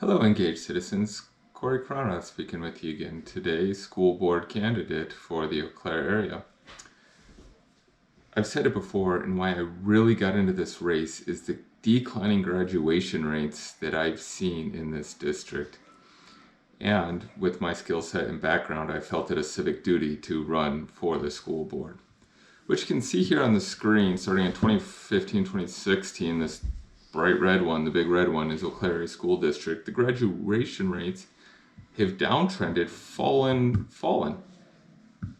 Hello, engaged citizens. Cronrath speaking with you again today, school board candidate for the Eau Claire area. I've said it before, and why I really got into this race is the declining graduation rates that I've seen in this district. And with my skill set and background, I felt it a civic duty to run for the school board. Which you can see here on the screen, starting in 2015, 2016, this bright red one, the big red one, is Eau Claire School District. The graduation rates have downtrended, fallen.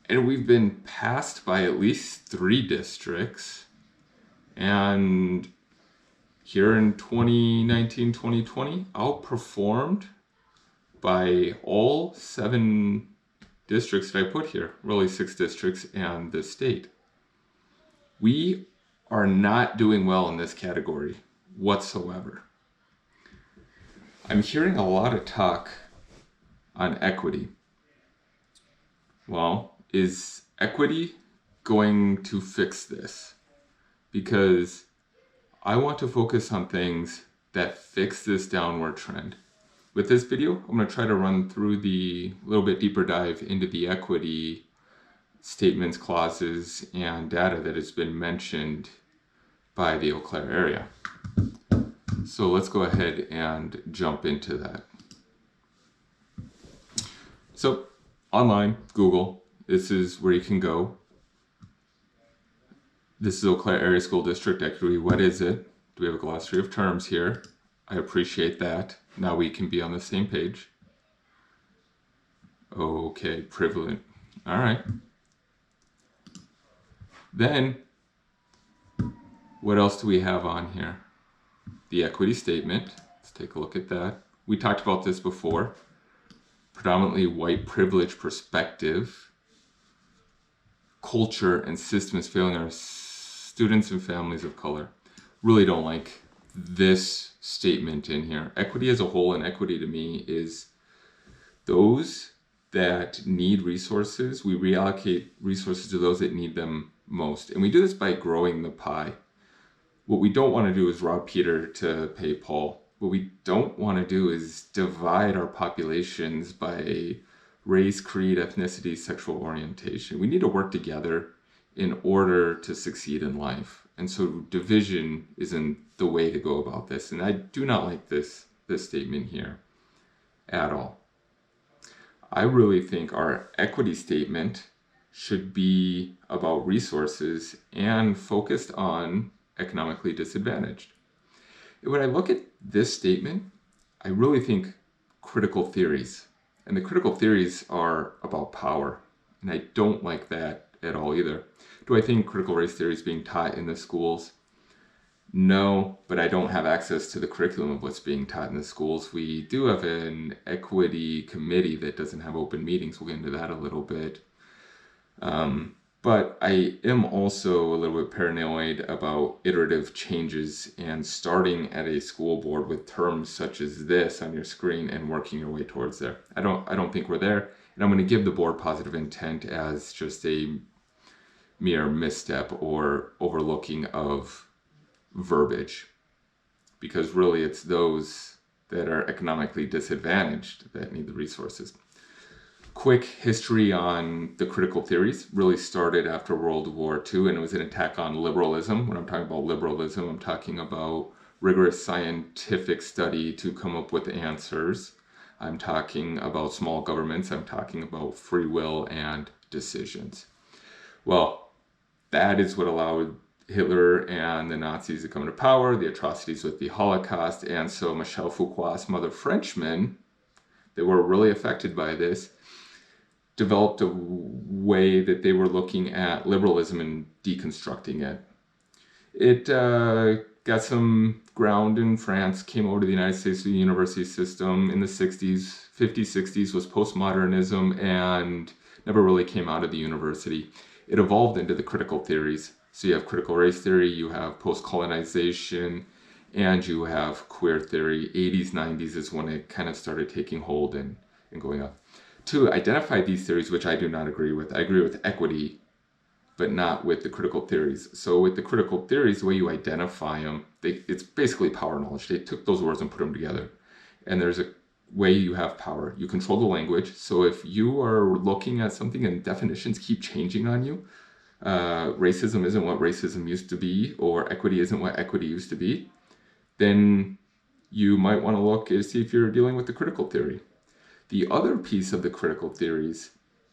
And we've been passed by at least 3 districts. And here in 2019, 2020, outperformed by all 7 districts that I put here, really 6 districts and the state. We are not doing well in this category whatsoever. I'm hearing a lot of talk on equity. Well, is equity going to fix this? Because I want to focus on things that fix this downward trend. With this video, I'm going to try to run through the little bit deeper dive into the equity statements, clauses, and data that has been mentioned by the Eau Claire area. So let's go ahead and jump into that. So online, Google, this is where you can go. This is Eau Claire Area School District Equity. What is it? Do we have a glossary of terms here? I appreciate that. Now we can be on the same page. Okay, privilege. All right. Then, what else do we have on here? The equity statement. Let's take a look at that. We talked about this before. Predominantly white privilege perspective. Culture and systems failing our students and families of color. Really don't like this statement in here. Equity as a whole, and equity to me is those that need resources, we reallocate resources to those that need them most. And we do this by growing the pie. What we don't want to do is rob Peter to pay Paul. What we don't want to do is divide our populations by race, creed, ethnicity, sexual orientation. We need to work together in order to succeed in life. And so division isn't the way to go about this. And I do not like this statement here at all. I really think our equity statement should be about resources and focused on economically disadvantaged. And when I look at this statement, I really think critical theories. And the critical theories are about power. And I don't like that at all either. Do I think critical race theory is being taught in the schools? No, but I don't have access to the curriculum of what's being taught in the schools. We do have an equity committee that doesn't have open meetings. We'll get into that a little bit. But I am also a little bit paranoid about iterative changes and starting at a school board with terms such as this on your screen and working your way towards there. I don't think we're there, and I'm going to give the board positive intent as just a mere misstep or overlooking of verbiage, because really it's those that are economically disadvantaged that need the resources. Quick history on the critical theories really started after World War II, and it was an attack on liberalism. When I'm talking about liberalism, I'm talking about rigorous scientific study to come up with answers. I'm talking about small governments. I'm talking about free will and decisions. Well, that is what allowed Hitler and the Nazis to come to power, the atrocities with the Holocaust, and so Michel Foucault, some other Frenchmen that were really affected by this, developed a way that they were looking at liberalism and deconstructing it. It got some ground in France, came over to the United States through the university system in the 60s, 50s, 60s, was postmodernism, and never really came out of the university. It evolved into the critical theories. So you have critical race theory, you have post-colonization, and you have queer theory. 80s, 90s is when it kind of started taking hold and going up. To identify these theories, which I do not agree with. I agree with equity, but not with the critical theories. So with the critical theories, the way you identify them, it's basically power knowledge. They took those words and put them together. and there's a way you have power. You control the language. So if you are looking at something and definitions keep changing on you, racism isn't what racism used to be, or equity isn't what equity used to be, then you might want to look and see if you're dealing with the critical theory. The other piece of the critical theories,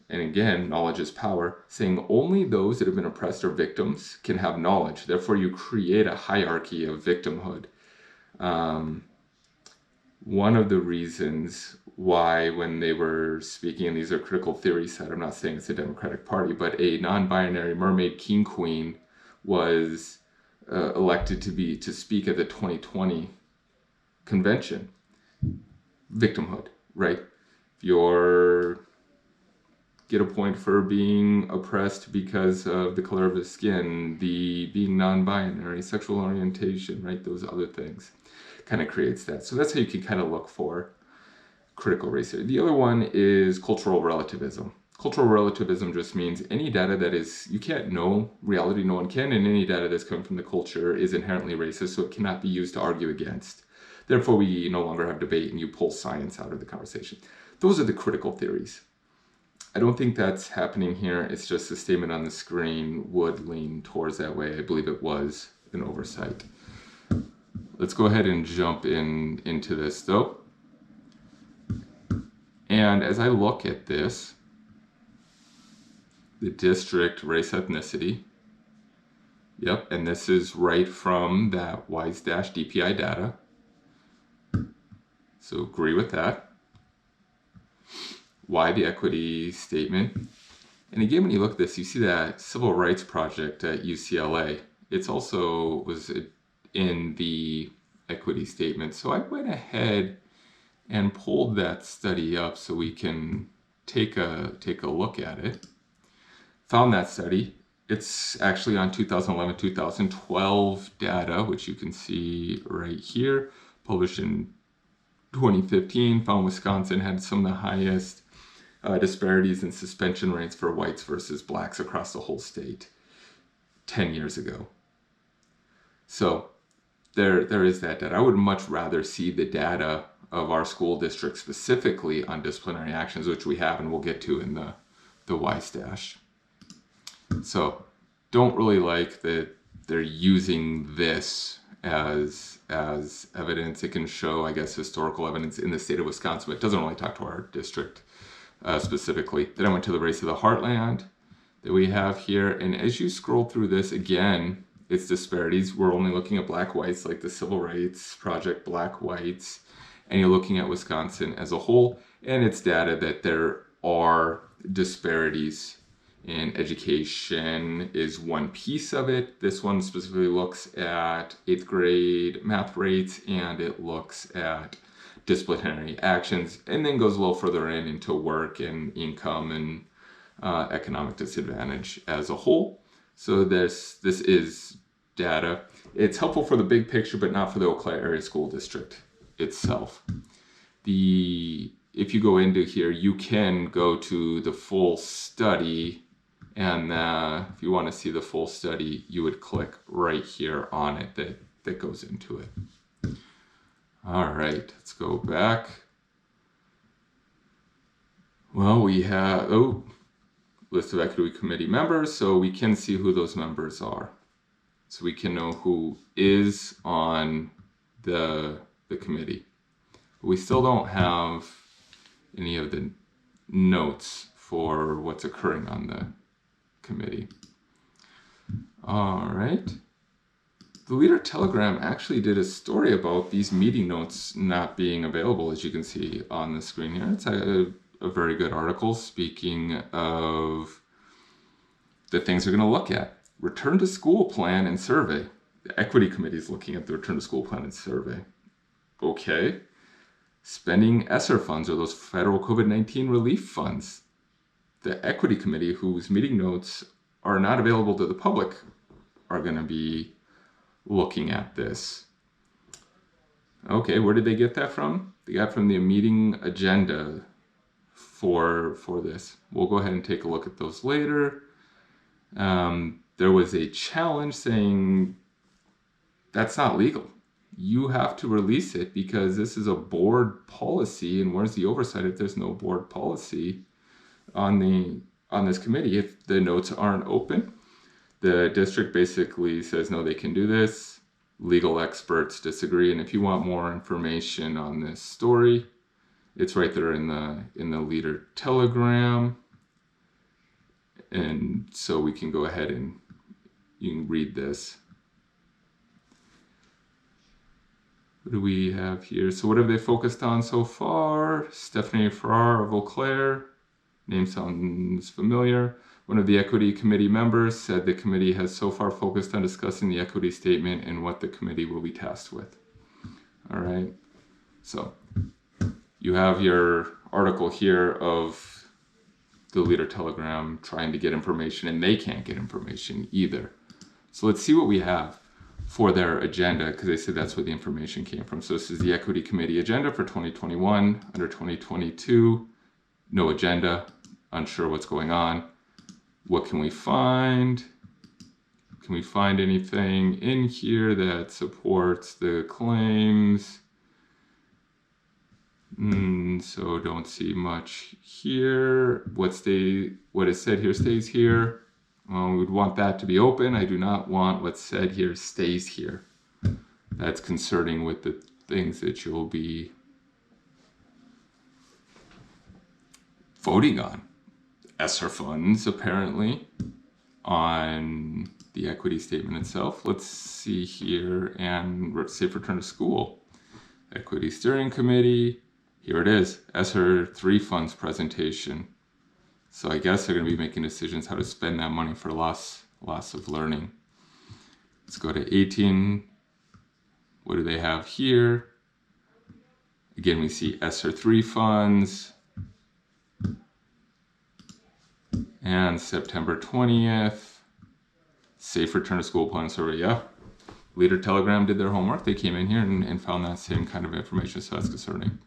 and again, knowledge is power, saying only those that have been oppressed or victims can have knowledge. Therefore, you create a hierarchy of victimhood. One of the reasons why, when they were speaking, and these are critical theories that I'm not saying it's a Democratic Party, but a non-binary mermaid king queen was elected to speak at the 2020 convention. Victimhood, right? If you're get a point for being oppressed because of the color of his skin, the being non-binary, sexual orientation, right? Those other things kind of creates that. So that's how you can kind of look for critical race theory. The other one is cultural relativism. Cultural relativism just means any data that is, you can't know reality, no one can, and any data that's coming from the culture is inherently racist, so it cannot be used to argue against. Therefore, we no longer have debate and you pull science out of the conversation. Those are the critical theories. I don't think that's happening here. It's just a statement on the screen would lean towards that way. I believe it was an oversight. Let's go ahead and jump into this though. And as I look at this, the district race ethnicity, yep, and this is right from that WISE-DPI data. So agree with that. Why the equity statement? And again, when you look at this, you see that civil rights project at UCLA. It's also was in the equity statement. So I went ahead and pulled that study up so we can take a look at it. Found that study. It's actually on 2011-2012 data, which you can see right here, published in 2015. Found Wisconsin had some of the highest disparities in suspension rates for whites versus blacks across the whole state 10 years ago. So there is that data. I would much rather see the data of our school district specifically on disciplinary actions, which we have and we'll get to in the WISE-. So don't really like that they're using this as evidence. It can show, I guess, historical evidence in the state of Wisconsin, but it doesn't really talk to our district specifically. Then I went to the race of the heartland that we have here. And as you scroll through this, again, it's disparities. We're only looking at black whites, like the Civil Rights Project, black whites, and you're looking at Wisconsin as a whole. And it's data that there are disparities in education is one piece of it. This one specifically looks at 8th grade math rates, and it looks at disciplinary actions, and then goes a little further into work and income and economic disadvantage as a whole. So this is data. It's helpful for the big picture, but not for the Eau Claire Area School District itself. If you go into here, you can go to the full study, and if you want to see the full study, you would click right here on it that goes into it. All right, let's go back. Well, we have, list of equity committee members, so we can see who those members are. So we can know who is on the committee. But we still don't have any of the notes for what's occurring on the committee. All right. The Leader Telegram actually did a story about these meeting notes not being available, as you can see on the screen here. It's a very good article speaking of the things they're going to look at. Return to school plan and survey. The equity committee is looking at the return to school plan and survey. Okay. Spending ESSER funds, or those federal COVID-19 relief funds. The equity committee, whose meeting notes are not available to the public, are going to be looking at this. Okay, where did they get that from? They got from the meeting agenda for this. We'll go ahead and take a look at those later. There was a challenge saying that's not legal. you have to release it because this is a board policy, and where's the oversight if there's no board policy on this committee? If the notes aren't open, the district basically says no, they can do this. Legal experts disagree, and if you want more information on this story, it's right there in the leader telegram, and so we can go ahead and you can read this. What do we have here? So what have they focused on so far? Stephanie Farrar of Eau Claire, name sounds familiar. One of the equity committee members said the committee has so far focused on discussing the equity statement and what the committee will be tasked with. All right, so you have your article here of the leader telegram trying to get information, and they can't get information either. So let's see what we have for their agenda, because they said that's where the information came from. So this is the equity committee agenda for 2021. Under 2022, no agenda, unsure what's going on. What can we find? Can we find anything in here that supports the claims? So don't see much here. What is said here stays here. We would want that to be open. I do not want what's said here stays here. That's concerning with the things that you'll be voting on. ESSER funds, apparently, on the equity statement itself. Let's see here, and safe return to school. Equity Steering Committee. Here it is, ESSER 3 funds presentation. So I guess they're going to be making decisions how to spend that money for loss of learning. Let's go to 18. What do they have here? Again, we see ESSER 3 funds. And September 20th, safe return to school plan survey. Yeah, Leader Telegram did their homework. They came in here and found that same kind of information, so that's concerning.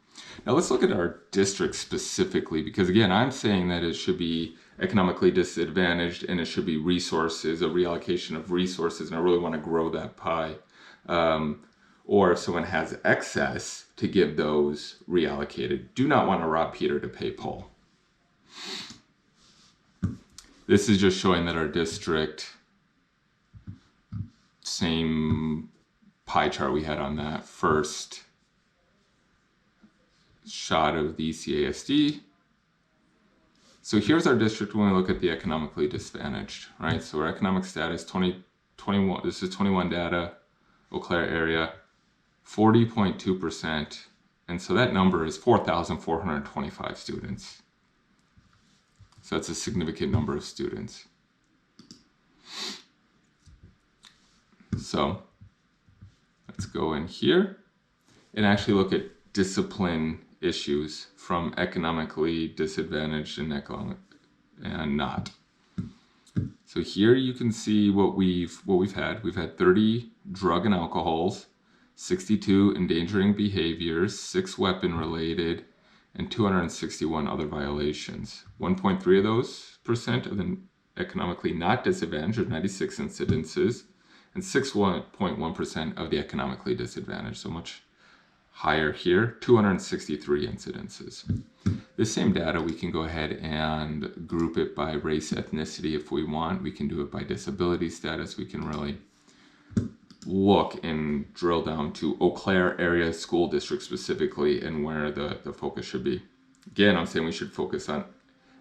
Now let's look at our district specifically, because again, I'm saying that it should be economically disadvantaged and it should be resources, a reallocation of resources, and I really want to grow that pie. Or if someone has excess, to give those reallocated. Do not want to rob Peter to pay Paul. This is just showing that our district, same pie chart we had on that first shot of the ECASD. So here's our district when we look at the economically disadvantaged, right? So our economic status, 2021, this is 21 data, Eau Claire area, 40.2%. And so that number is 4,425 students. So that's a significant number of students. So let's go in here and actually look at discipline issues from economically disadvantaged and not. So here you can see what we've had. We've had 30 drug and alcohols, 62 endangering behaviors, 6 weapon related, and 261 other violations. 1.3% of those of the economically not disadvantaged, or 96 incidences, and 6.1% of the economically disadvantaged, so much higher here, 263 incidences. This same data, we can go ahead and group it by race, ethnicity if we want. We can do it by disability status. We can really look and drill down to Eau Claire area school district specifically and where the focus should be. Again, I'm saying we should focus on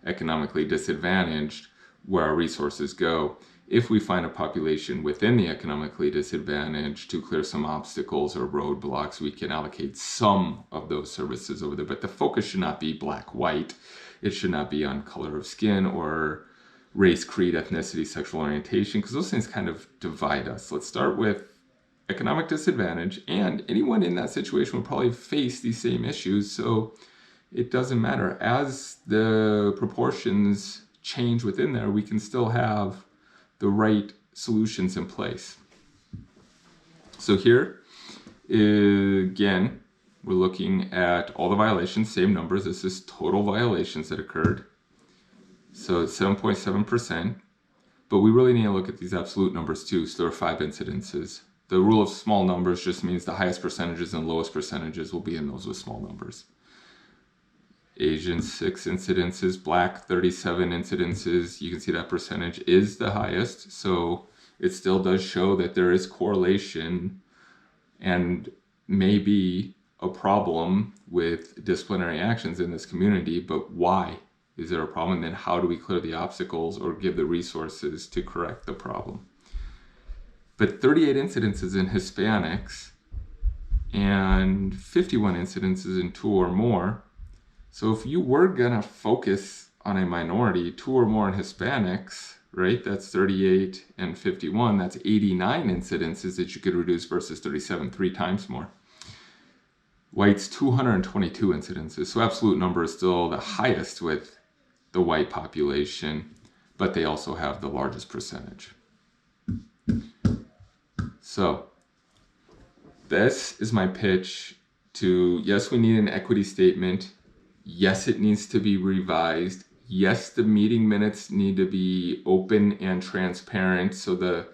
economically disadvantaged, where our resources go. If we find a population within the economically disadvantaged to clear some obstacles or roadblocks, we can allocate some of those services over there. But the focus should not be black-white. It should not be on color of skin or race, creed, ethnicity, sexual orientation, because those things kind of divide us. Let's start with economic disadvantage, and anyone in that situation will probably face these same issues, so it doesn't matter. As the proportions change within there, we can still have the right solutions in place. So here, again, we're looking at all the violations, same numbers. This is total violations that occurred. So it's 7.7%, but we really need to look at these absolute numbers too. So there are 5 incidences. The rule of small numbers just means the highest percentages and lowest percentages will be in those with small numbers. Asian 6 incidences, Black 37 incidences. You can see that percentage is the highest. So it still does show that there is correlation and maybe a problem with disciplinary actions in this community, but why is there a problem? And then how do we clear the obstacles or give the resources to correct the problem? But 38 incidences in Hispanics and 51 incidences in 2 or more. So if you were gonna focus on a minority, 2 or more in Hispanics, right? That's 38 and 51. That's 89 incidences that you could reduce versus 37, 3 times more. Whites, 222 incidences. So absolute number is still the highest with the white population, but they also have the largest percentage. So this is my pitch to, yes, we need an equity statement. Yes, it needs to be revised. Yes, the meeting minutes need to be open and transparent so the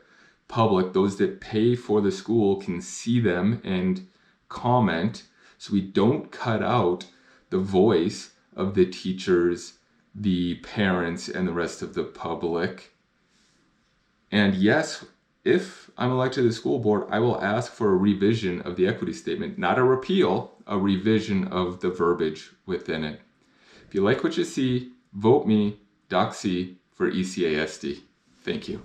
public, those that pay for the school, can see them and comment, so we don't cut out the voice of the teachers, the parents, and the rest of the public. And yes, if I'm elected to the school board, I will ask for a revision of the equity statement, not a repeal, a revision of the verbiage within it. If you like what you see, vote me, Doc C, for ECASD. Thank you.